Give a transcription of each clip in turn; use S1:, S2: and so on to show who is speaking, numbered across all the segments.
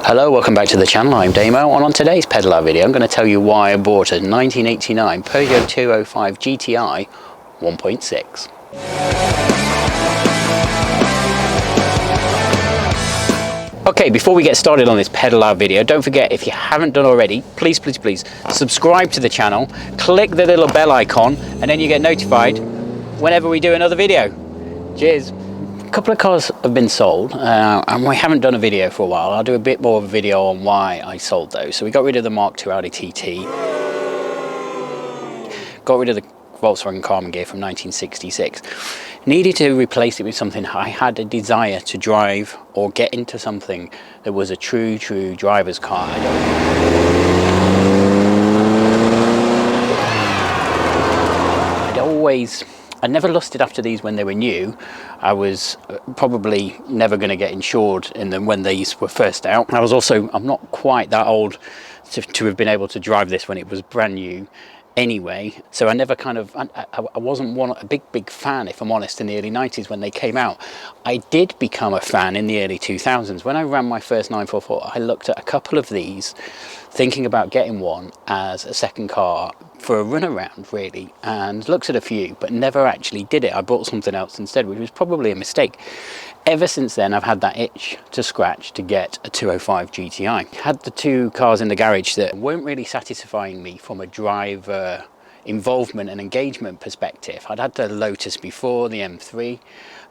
S1: Hello, welcome back to the channel. I'm Damo, and on today's pedaler video I'm going to tell you why I bought a 1989 Peugeot 205 Gti 1.6. Okay, before we get started on this pedaler video, don't forget, if you haven't done already, please subscribe to the channel, click the little bell icon, and then you get notified whenever we do another video. Cheers. A couple of cars have been sold and we haven't done a video for a while. I'll do a bit more of a video on why I sold those. So we got rid of the Mark II Audi TT, got rid of the Volkswagen Karmann Ghia from 1966. Needed to replace it with something I had a desire to drive or get into, something that was a true driver's car. I never lusted after these when they were new. I was probably never going to get insured in them when these were first out. I'm not quite that old to have been able to drive this when it was brand new anyway. So I never I wasn't a big fan, if I'm honest, in the early 90s when they came out. I did become a fan in the early 2000s. When I ran my first 944, I looked at a couple of these, thinking about getting one as a second car for a run around, really, and looked at a few but never actually did it. I bought something else instead, which was probably a mistake. Ever since then I've had that itch to scratch to get a 205 GTI. Had the two cars in the garage that weren't really satisfying me from a driver involvement and engagement perspective. I'd had the Lotus before, the M3,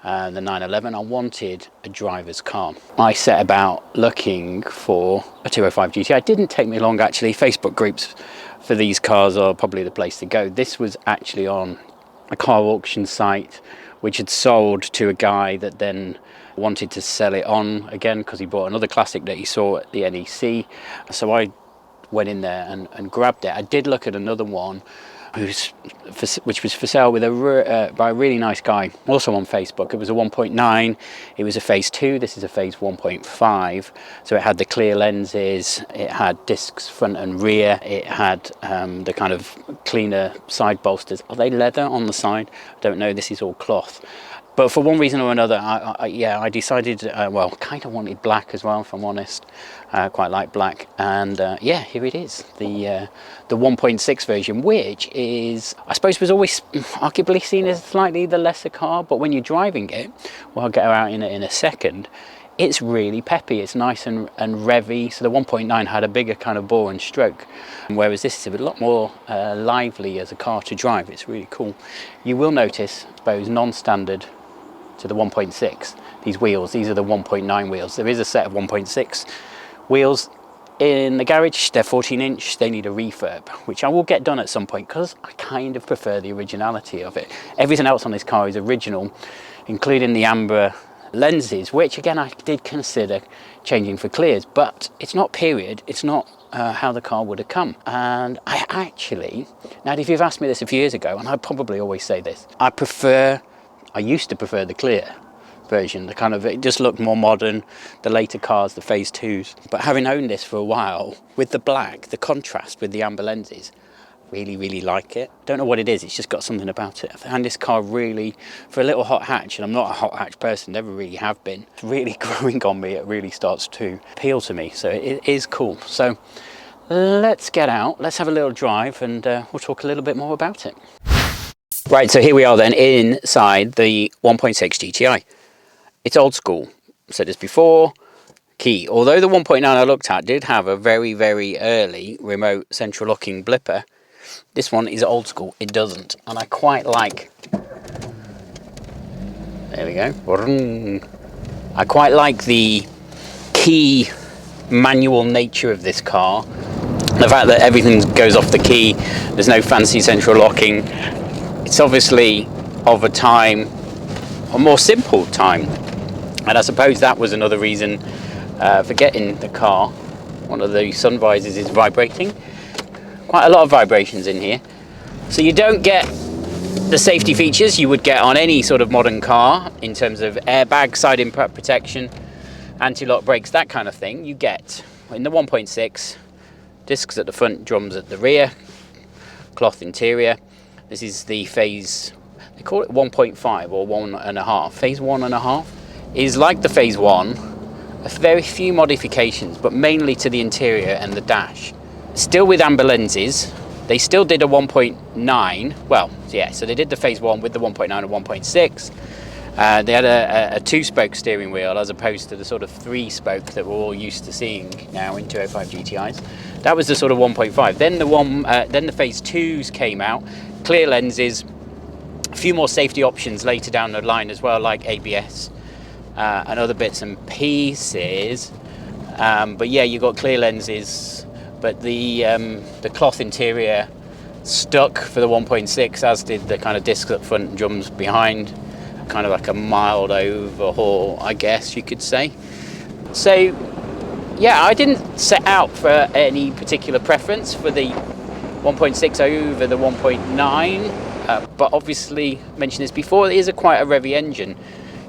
S1: the 911. I wanted a driver's car. I set about looking for a 205 GTI. It didn't take me long, actually. Facebook groups for these cars are probably the place to go. This was actually on a car auction site which had sold to a guy that then wanted to sell it on again because he bought another classic that he saw at the NEC. So I went in there and grabbed it. I did look at another one which was for sale with by a really nice guy, also on Facebook. It was a 1.9, it was a phase 2, this is a phase 1.5, so it had the clear lenses, it had discs front and rear, it had the kind of cleaner side bolsters. Are they leather on the side? I don't know, this is all cloth. But for one reason or another, I decided, well, kind of wanted black as well, if I'm honest. Quite like black. And yeah, here it is, the 1.6 version, which is, I suppose, was always arguably seen as slightly the lesser car. But when you're driving it, well, I'll get her out in a second, it's really peppy. It's nice and revvy. So the 1.9 had a bigger kind of bore and stroke, whereas this is a lot more lively as a car to drive. It's really cool. You will notice, I suppose, non-standard to the 1.6, these wheels, these are the 1.9 wheels. There is a set of 1.6 wheels in the garage. They're 14-inch, they need a refurb, which I will get done at some point because I kind of prefer the originality of it. Everything else on this car is original, including the amber lenses, which again I did consider changing for clears, but it's not period, it's not how the car would have come. And I actually, now if you've asked me this a few years ago, and I probably always say this, I used to prefer the clear version, the kind of, it just looked more modern, the later cars, the phase 2s. But having owned this for a while, with the black, the contrast with the amber lenses, really like it. Don't know what it is, it's just got something about it. I find this car really, for a little hot hatch, and I'm not a hot hatch person, never really have been, it's really growing on me. It really starts to appeal to me, so it is cool. So let's get out, let's have a little drive, and we'll talk a little bit more about it. Right, so here we are then inside the 1.6 GTI. It's old school. I said this before, key. Although the 1.9 I looked at did have a very early remote central locking blipper, this one is old school. It doesn't. And I quite like, there we go. I quite like the key manual nature of this car. The fact that everything goes off the key, there's no fancy central locking. It's obviously of a time, a more simple time, and I suppose that was another reason for getting the car. One of the sun visors is vibrating, quite a lot of vibrations in here, so you don't get the safety features you would get on any sort of modern car in terms of airbag, side impact protection, anti-lock brakes, that kind of thing. You get in the 1.6 discs at the front, drums at the rear, cloth interior. This is the phase, they call it 1.5 or 1.5. Phase 1.5 is like the phase 1, a very few modifications, but mainly to the interior and the dash. Still with amber lenses. They still did a 1.9, well, yeah, so they did the phase 1 with the 1.9 and 1.6. They had a 2-spoke steering wheel as opposed to the sort of 3-spoke that we're all used to seeing now in 205 GTIs. That was the sort of 1.5. Then the phase 2s came out, clear lenses, a few more safety options later down the line as well, like ABS and other bits and pieces. But yeah, you got clear lenses. But the cloth interior stuck for the 1.6, as did the kind of discs up front and drums behind. Kind of like a mild overhaul, I guess you could say. So, yeah, I didn't set out for any particular preference for the 1.6 over the 1.9, but obviously, mentioned this before, it is quite a revvy engine.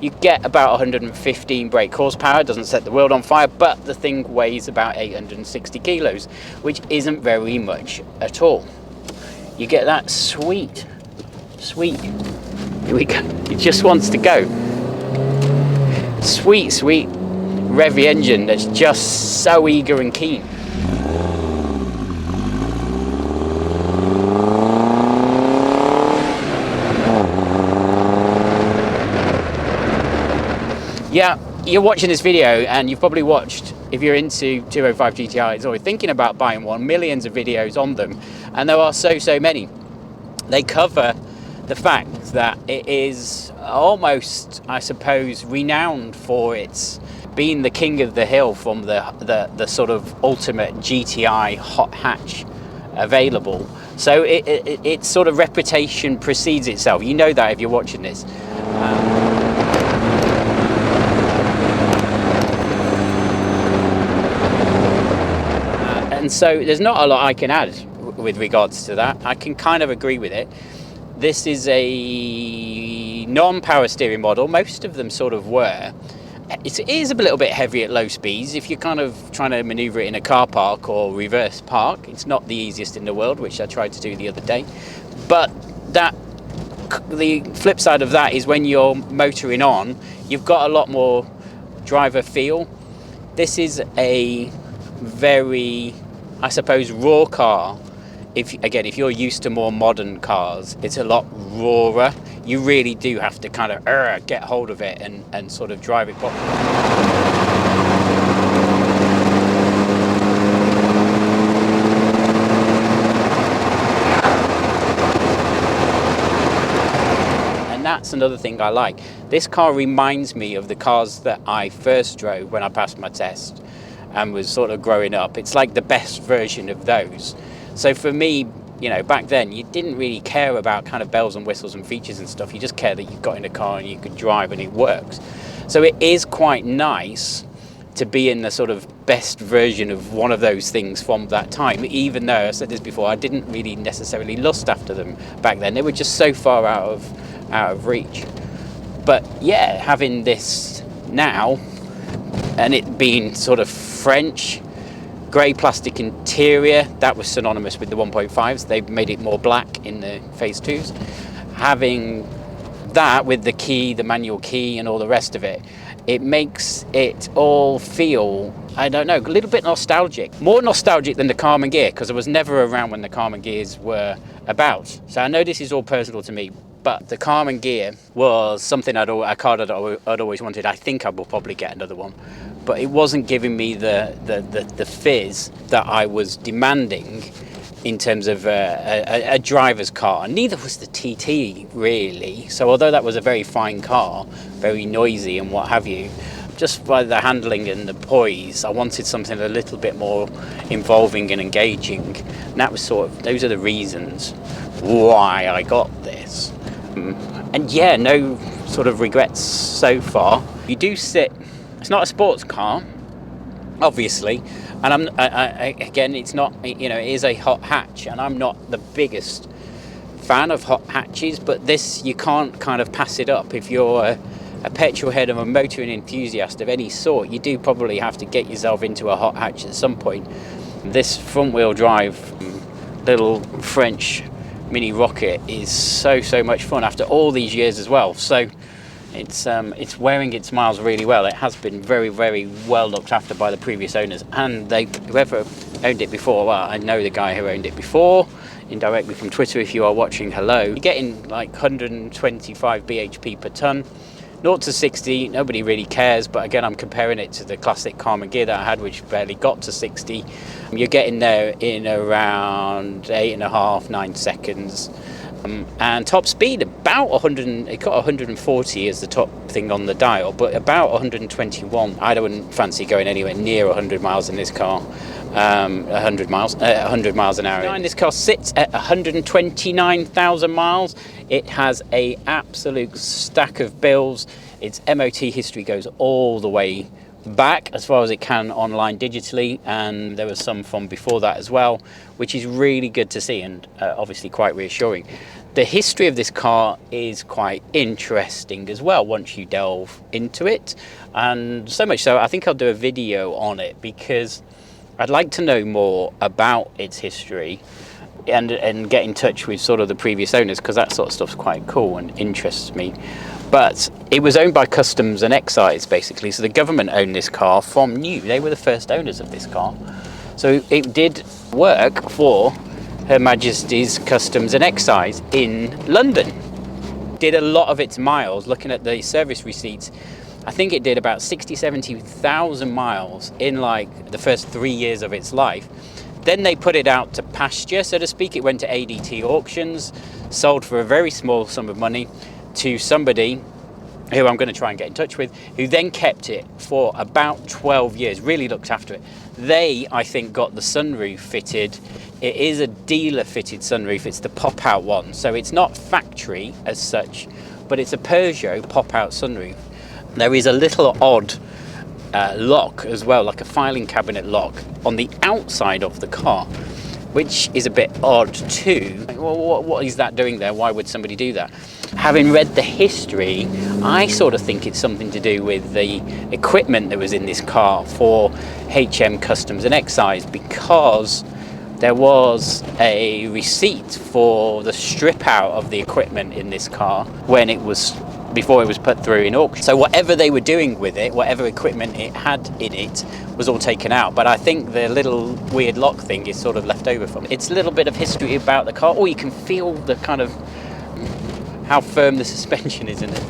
S1: You get about 115 brake horsepower, doesn't set the world on fire, but the thing weighs about 860 kilos, which isn't very much at all. You get that sweet, here we go, it just wants to go. Sweet, revvy engine that's just so eager and keen. Yeah, you're watching this video and you've probably watched, if you're into 205 GTIs or thinking about buying one, millions of videos on them, and there are so many. They cover the fact that it is almost, I suppose, renowned for its being the king of the hill from the sort of ultimate GTI hot hatch available. So its sort of reputation precedes itself. You know that if you're watching this. And so there's not a lot I can add with regards to that. I can kind of agree with it. This is a non-power steering model. Most of them sort of were. It is a little bit heavy at low speeds. If you're kind of trying to maneuver it in a car park or reverse park, it's not the easiest in the world, which I tried to do the other day. But the flip side of that is when you're motoring on, you've got a lot more driver feel. This is a very, I suppose, raw car. If you're used to more modern cars, it's a lot rawer. You really do have to kind of get hold of it and sort of drive it properly. And that's another thing I like. This car reminds me of the cars that I first drove when I passed my test and was sort of growing up. It's like the best version of those. So for me, you know, back then you didn't really care about kind of bells and whistles and features and stuff. You just cared that you got in a car and you could drive and it works. So it is quite nice to be in the sort of best version of one of those things from that time, even though I said this before, I didn't really necessarily lust after them back then. They were just so far out of reach. But yeah, having this now and it being sort of French, grey plastic interior, that was synonymous with the 1.5s. They made it more black in the phase 2s. Having that with the key, the manual key and all the rest of it, it makes it all feel, I don't know, a little bit nostalgic. More nostalgic than the Karmann Ghia, because I was never around when the Karmann Ghias were about. So I know this is all personal to me, but the Karmann Ghia was something a car that I'd always wanted. I think I will probably get another one, but it wasn't giving me the fizz that I was demanding in terms of a driver's car. Neither was the TT really. So although that was a very fine car, very noisy and what have you, just by the handling and the poise, I wanted something a little bit more involving and engaging. And that was those are the reasons why I got this. And yeah, no sort of regrets so far. You do sit, it's not a sports car, obviously, and again, it's not, you know, it is a hot hatch, and I'm not the biggest fan of hot hatches, but this, you can't kind of pass it up. If you're a petrol head and a motoring enthusiast of any sort, you do probably have to get yourself into a hot hatch at some point. This front wheel drive little French mini rocket is so much fun after all these years as well. So It's wearing its miles really well. It has been very, very well looked after by the previous owners, and whoever owned it before, well, I know the guy who owned it before, indirectly from Twitter. If you are watching, hello. You're getting like 125 bhp per ton. 0 to 60, nobody really cares, but again, I'm comparing it to the classic Karmann Ghia that I had, which barely got to 60. You're getting there in around 8.5, 9 seconds. And top speed about 100, it got 140 as the top thing on the dial, but about 121. I wouldn't fancy going anywhere near 100 miles in this car. 100 miles an hour. This car sits at 129,000 miles. It has a absolute stack of bills. Its MOT history goes all the way back as far as it can online digitally, and there was some from before that as well, which is really good to see, and obviously quite reassuring. The history of this car is quite interesting as well once you delve into it, and so much so I think I'll do a video on it, because I'd like to know more about its history and get in touch with sort of the previous owners, because that sort of stuff's quite cool and interests me. But it was owned by Customs and Excise, basically, so the government owned this car from new. They were the first owners of this car. So it did work for Her Majesty's Customs and Excise in London. Did a lot of its miles. Looking at the service receipts, I think it did about 60, 70,000 miles in like the first 3 years of its life. Then they put it out to pasture, so to speak. It went to ADT auctions, sold for a very small sum of money to somebody who I'm going to try and get in touch with, who then kept it for about 12 years, really looked after it. They, I think, got the sunroof fitted. It is a dealer fitted sunroof. It's the pop out one, so it's not factory as such, but it's a Peugeot pop out sunroof. There is a little odd lock as well, like a filing cabinet lock on the outside of the car, which is a bit odd too. Well, what is that doing there? Why would somebody do that? Having read the history, I sort of think it's something to do with the equipment that was in this car for HM Customs and Excise, because there was a receipt for the strip out of the equipment in this car when it was, before it was put through in auction. So whatever they were doing with it, whatever equipment it had in it, was all taken out. But I think the little weird lock thing is sort of left over from it. It's a little bit of history about the car. Oh, you can feel the kind of how firm the suspension is in it.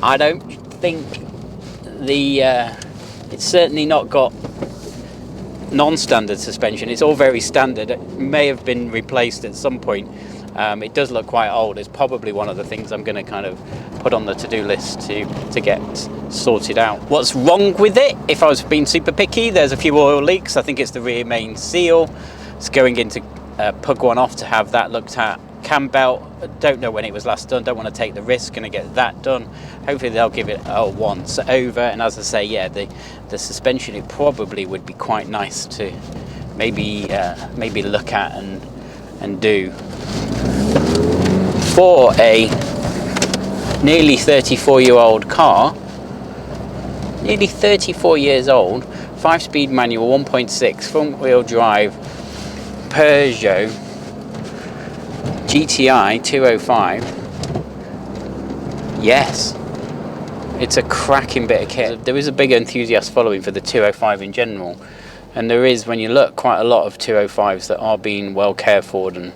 S1: I don't think it's certainly not got non-standard suspension. It's all very standard. It may have been replaced at some point. It does look quite old. It's probably one of the things I'm going to kind of put on the to-do list to get sorted out. What's wrong with it? If I was being super picky, there's a few oil leaks. I think it's the rear main seal. It's going into pug one off to have that looked at. Cam belt, don't know when it was last done, don't want to take the risk, going to get that done. Hopefully they'll give it a once over. And as I say, yeah, the suspension, it probably would be quite nice to maybe look at and do. For a nearly 34-year-old car, nearly 34 years old, 5-speed manual, 1.6 front-wheel drive Peugeot Gti 205. Yes, it's a cracking bit of kit. There is a big enthusiast following for the 205 in general, and there is, when you look, quite a lot of 205s that are being well cared for and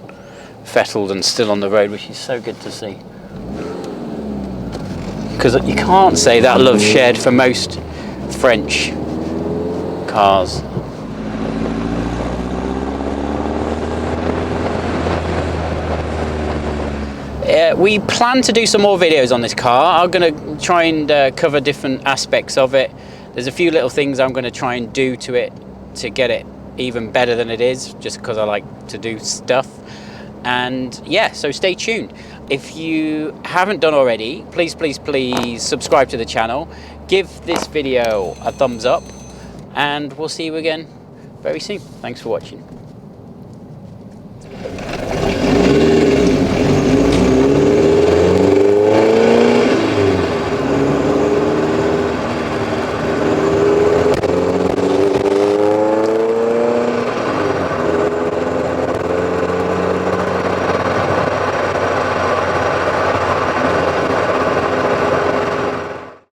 S1: fettled and still on the road, which is so good to see. Because you can't say that love's shared for most French cars. We plan to do some more videos on this car. I'm going to try and cover different aspects of it. There's a few little things I'm going to try and do to it to get it even better than it is, just because I like to do stuff. And yeah, so stay tuned. If you haven't done already, please subscribe to the channel. Give this video a thumbs up, and we'll see you again very soon. Thanks for watching.